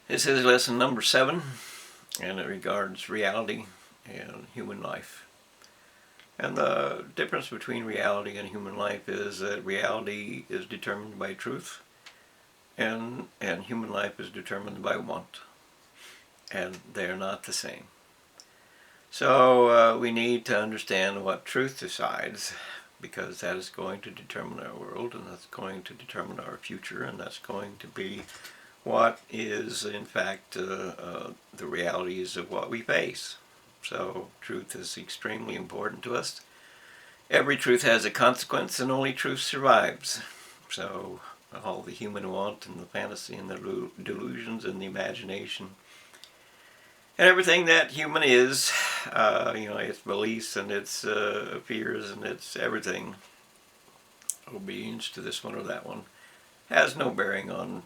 This is lesson number 7, and it regards reality and human life. And the difference between reality and human life is that reality is determined by truth, and human life is determined by want. And they are not the same. So we need to understand what truth decides, because that is going to determine our world, and that's going to determine our future, and that's going to be what is in fact the realities of what we face. So truth is extremely important to us. Every truth has a consequence, and only truth survives. So all the human want and the fantasy and the delusions and the imagination and everything that human is, its beliefs and its fears and its everything, obedience to this one or that one, has no bearing on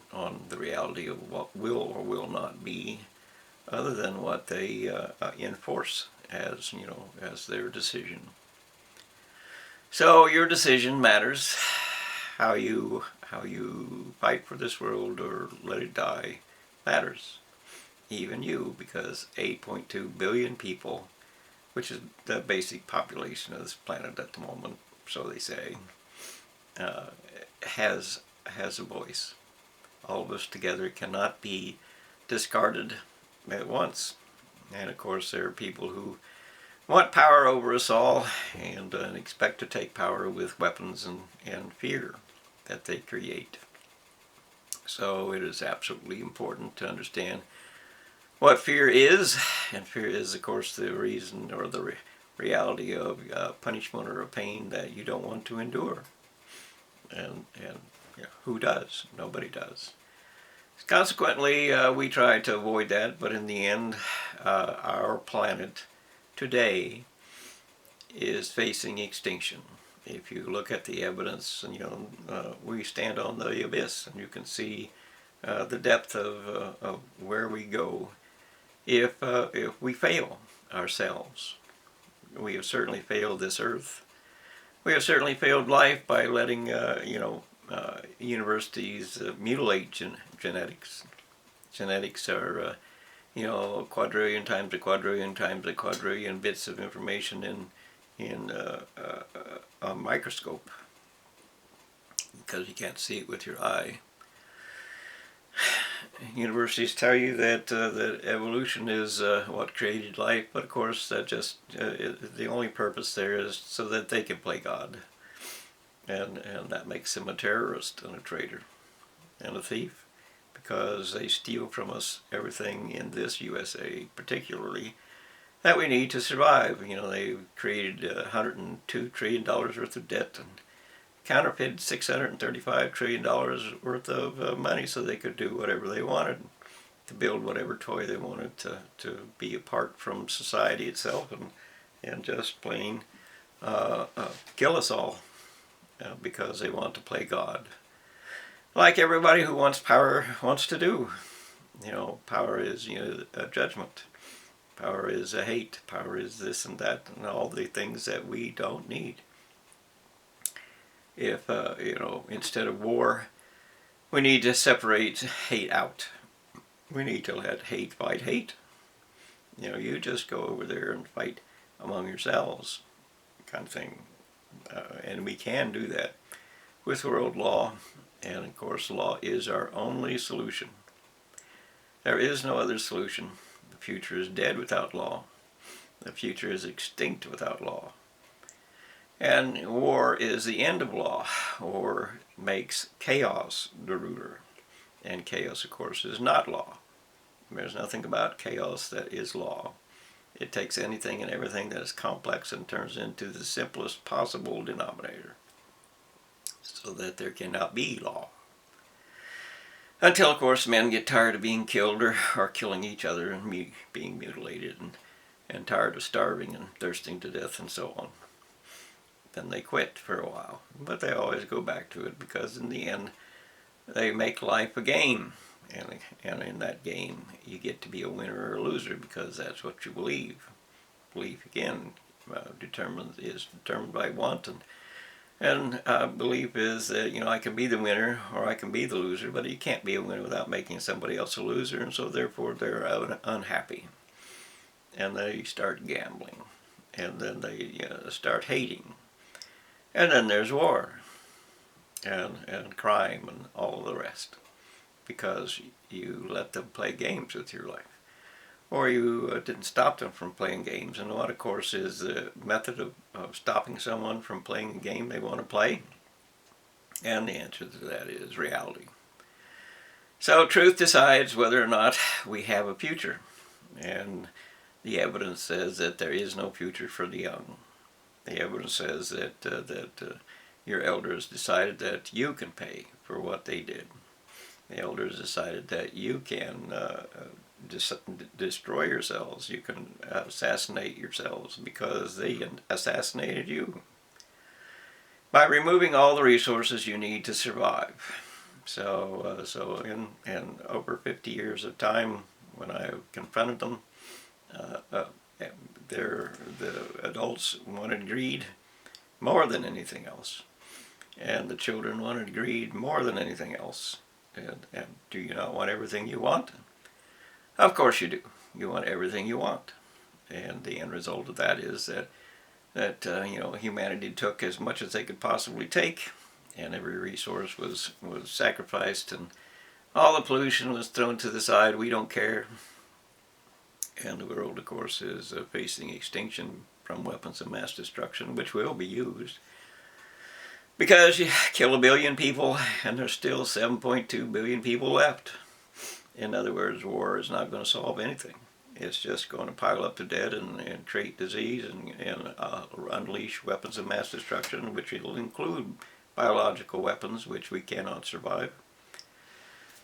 the reality of what will or will not be, other than what they enforce as as their decision. So your decision matters. How you fight for this world or let it die matters. Even you, because 8.2 billion people, which is the basic population of this planet at the moment, so they say, has a voice. All of us together cannot be discarded at once. And of course there are people who want power over us all and expect to take power with weapons and fear that they create. So it is absolutely important to understand what fear is, and fear is of course the reason or the reality of punishment or a pain that you don't want to endure. And who does? Nobody does. Consequently, we try to avoid that, but in the end, our planet today is facing extinction. If you look at the evidence, and we stand on the abyss, and you can see the depth of where we go if we fail ourselves. We have certainly failed this earth. We have certainly failed life by letting universities mutilate genetics. Genetics are a quadrillion times a quadrillion times a quadrillion bits of information in a microscope, because you can't see it with your eye. Universities tell you that evolution is what created life, but of course that just the only purpose there is so that they can play God, and that makes them a terrorist and a traitor and a thief, because they steal from us everything in this USA particularly that we need to survive. They created $102 trillion worth of debt and counterfeited $635 trillion worth of money so they could do whatever they wanted, to build whatever toy they wanted, to be apart from society itself, and just plain kill us all because they want to play God. Like everybody who wants power wants to do. Power is a judgment. Power is a hate. Power is this and that and all the things that we don't need. If instead of war, we need to separate hate out. We need to let hate fight hate. You just go over there and fight among yourselves, kind of thing. And we can do that with world law, and of course law is our only solution. There is no other solution. The future is dead without law. The future is extinct without law. And war is the end of law. War makes chaos the ruler. And chaos, of course, is not law. There's nothing about chaos that is law. It takes anything and everything that is complex and turns into the simplest possible denominator, so that there cannot be law. Until, of course, men get tired of being killed or killing each other and being mutilated, and tired of starving and thirsting to death and so on. Then they quit for a while, but they always go back to it, because in the end they make life a game, and in that game you get to be a winner or a loser, because that's what you believe. Belief again is determined by want, And belief is that, I can be the winner or I can be the loser, but you can't be a winner without making somebody else a loser, and so therefore they're unhappy. And they start gambling. And then they start hating. And then there's war and crime and all the rest, because you let them play games with your life. Or you didn't stop them from playing games. And what, of course, is the method of stopping someone from playing a game they want to play? And the answer to that is reality. So truth decides whether or not we have a future. And the evidence says that there is no future for the young. The evidence says that your elders decided that you can pay for what they did. The elders decided that you can destroy yourselves. You can assassinate yourselves because they assassinated you by removing all the resources you need to survive. So in over 50 years of time, when I confronted them, the adults wanted greed more than anything else, and the children wanted greed more than anything else. And do you not want everything you want? Of course you do. You want everything you want, and the end result of that is that humanity took as much as they could possibly take, and every resource was sacrificed, and all the pollution was thrown to the side. We don't care. And the world, of course, is facing extinction from weapons of mass destruction, which will be used. Because you kill 1 billion people, and there's still 7.2 billion people left. In other words, war is not going to solve anything. It's just going to pile up the dead and create disease and unleash weapons of mass destruction, which will include biological weapons, which we cannot survive.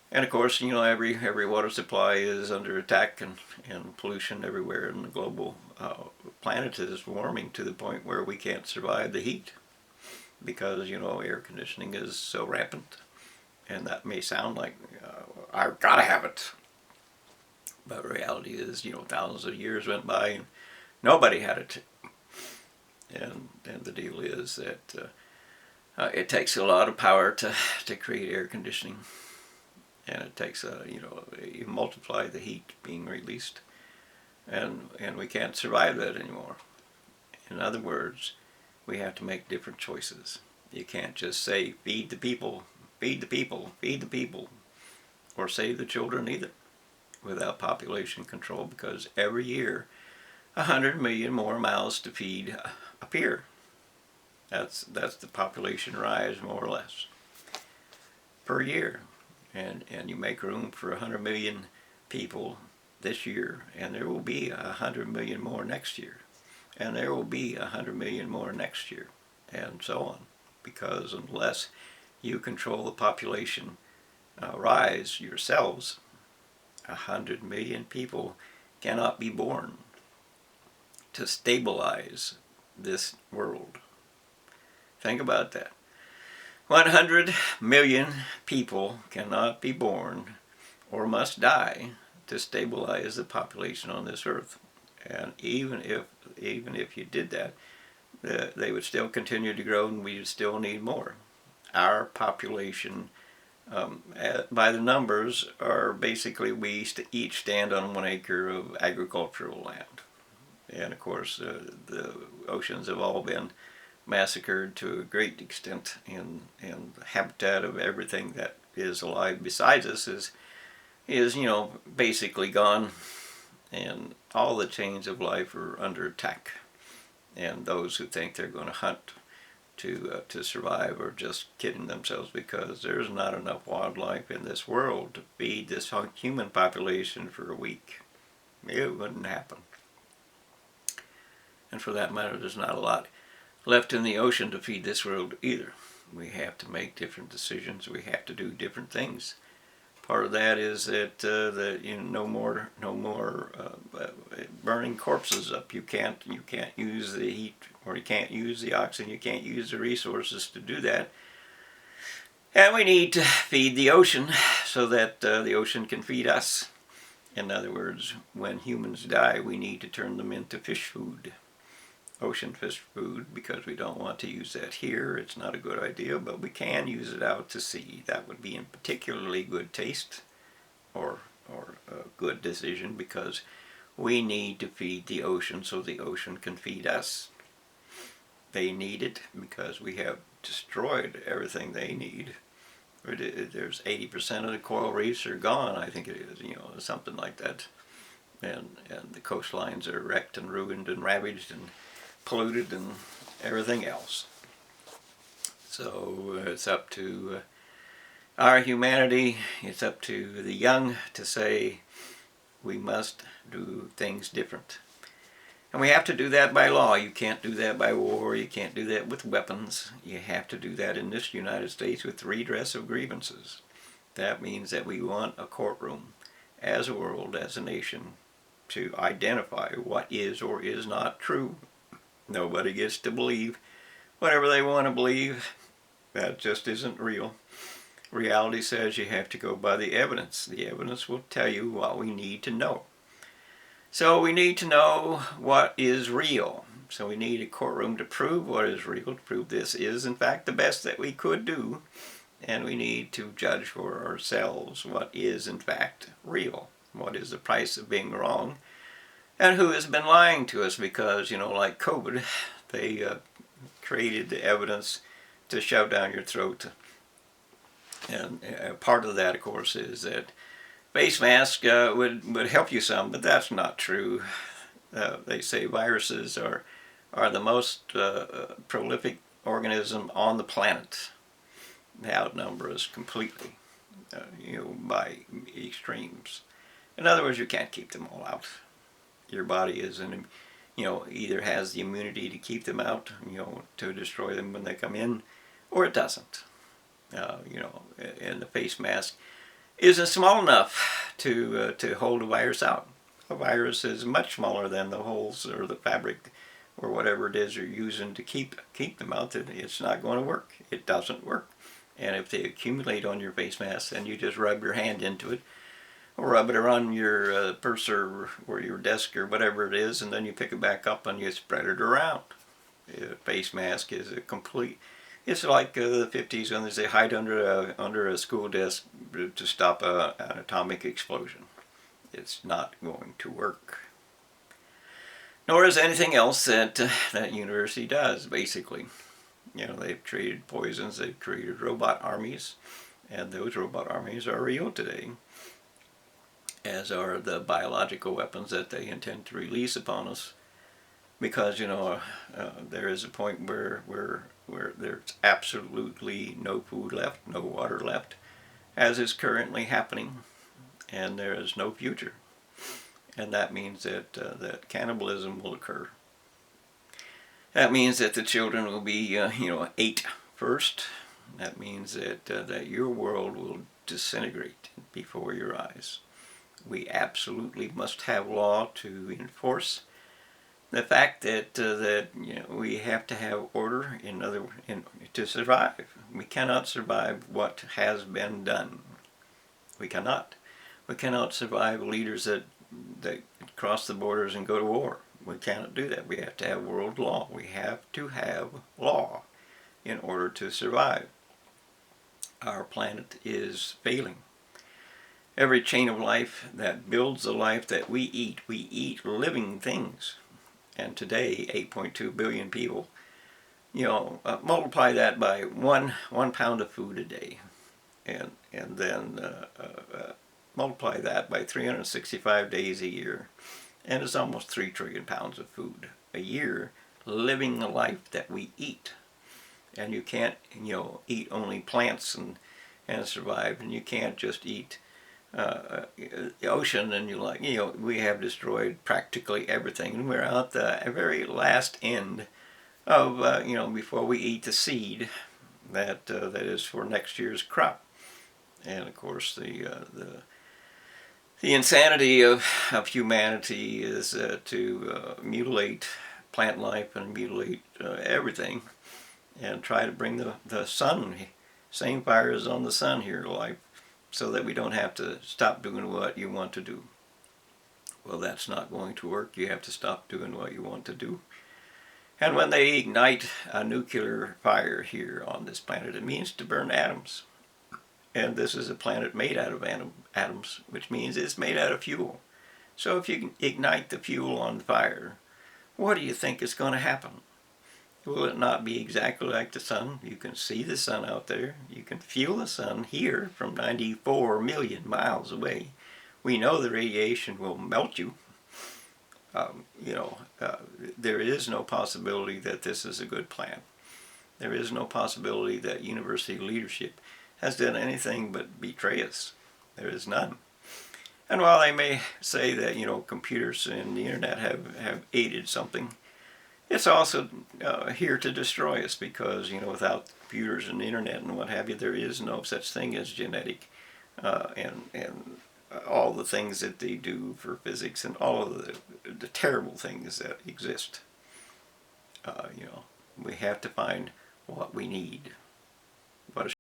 And of course, every water supply is under attack, and pollution everywhere, and the global planet is warming to the point where we can't survive the heat, because air conditioning is so rampant. And that may sound like I've got to have it, but reality is thousands of years went by and nobody had it. And the deal is that it takes a lot of power to create air conditioning. And it takes you multiply the heat being released, and we can't survive that anymore. In other words, we have to make different choices. You can't just say feed the people, feed the people, feed the people, or save the children either, without population control, because every year 100 million more mouths to feed appear. That's the population rise, more or less, per year. And you make room for 100 million people this year, and there will be 100 million more next year, and there will be 100 million more next year, and so on. Because unless you control the population rise yourselves, 100 million people cannot be born to stabilize this world. Think about that. 100 million people cannot be born or must die to stabilize the population on this earth. And even if you did that, they would still continue to grow, and we would still need more. Our population, by the numbers, are basically we each stand on 1 acre of agricultural land. And of course, the oceans have all been massacred to a great extent, and the habitat of everything that is alive besides us is basically gone, and all the chains of life are under attack. And those who think they're going to hunt to survive are just kidding themselves, because there's not enough wildlife in this world to feed this human population for a week. It wouldn't happen. And for that matter, there's not a lot left in the ocean to feed this world either. We have to make different decisions. We have to do different things. Part of that is that no more burning corpses up. You can't use the heat, or you can't use the oxygen. You can't use the resources to do that. And we need to feed the ocean so that the ocean can feed us. In other words, when humans die, we need to turn them into fish food. ocean fish food because we don't want to use that here. It's not a good idea, but we can use it out to sea. That would be in particularly good taste or a good decision because we need to feed the ocean so the ocean can feed us. They need it because we have destroyed everything they need. There's 80% of the coral reefs are gone, I think it is, something like that. And the coastlines are wrecked and ruined and ravaged and polluted and everything else. So it's up to our humanity, it's up to the young to say we must do things different. And we have to do that by law. You can't do that by war. You can't do that with weapons. You have to do that in this United States with redress of grievances. That means that we want a courtroom as a world, as a nation, to identify what is or is not true. Nobody gets to believe whatever they want to believe. That just isn't real. Reality says you have to go by the evidence. The evidence will tell you what we need to know. So we need to know what is real. So we need a courtroom to prove what is real, to prove this is in fact the best that we could do. And we need to judge for ourselves what is in fact real. What is the price of being wrong? And who has been lying to us? Because, like COVID, they created the evidence to shove down your throat. And part of that, of course, is that face mask would help you some, but that's not true. They say viruses are the most prolific organism on the planet. They outnumber us completely, by extremes. In other words, you can't keep them all out. Your body either has the immunity to keep them out, to destroy them when they come in, or it doesn't. And the face mask isn't small enough to hold a virus out. A virus is much smaller than the holes or the fabric or whatever it is you're using to keep them out. It's not going to work. It doesn't work. And if they accumulate on your face mask, then you just rub your hand into it, or rub it around your purse or your desk or whatever it is, and then you pick it back up and you spread it around. A face mask is a complete. It's like the 50s when they say hide under a school desk to stop an atomic explosion. It's not going to work. Nor is anything else that university does, basically. They've created poisons, they've created robot armies, and those robot armies are real today, as are the biological weapons that they intend to release upon us. Because, there is a point where there's absolutely no food left, no water left, as is currently happening, and there is no future. And that means that cannibalism will occur. That means that the children will be, ate first. That means that your world will disintegrate before your eyes. We absolutely must have law to enforce the fact that we have to have order to survive. We cannot survive what has been done. We cannot. We cannot survive leaders that cross the borders and go to war. We cannot do that. We have to have world law. We have to have law in order to survive. Our planet is failing. Every chain of life that builds the life that we eat living things. And today, 8.2 billion people, multiply that by one pound of food a day, and then multiply that by 365 days a year, and it's almost 3 trillion pounds of food a year, living the life that we eat. And you can't, eat only plants and survive, and you can't just eat the ocean, and we have destroyed practically everything, and we're out the very last end of before we eat the seed that is for next year's crop. And of course the insanity of humanity is to mutilate plant life and mutilate everything, and try to bring the sun, same fire as on the sun, here to life, so that we don't have to stop doing what you want to do. Well, that's not going to work. You have to stop doing what you want to do. And when they ignite a nuclear fire here on this planet, it means to burn atoms. And this is a planet made out of atoms, which means it's made out of fuel. So if you ignite the fuel on fire, what do you think is going to happen? Will it not be exactly like the sun? You can see the sun out there. You can feel the sun here from 94 million miles away. We know the radiation will melt you. There is no possibility that this is a good plan. There is no possibility that university leadership has done anything but betray us. There is none. And while they may say that, computers and the internet have aided something, it's also here to destroy us because, without computers and the internet and what have you, there is no such thing as genetic and all the things that they do for physics and all of the terrible things that exist. We have to find what we need. What a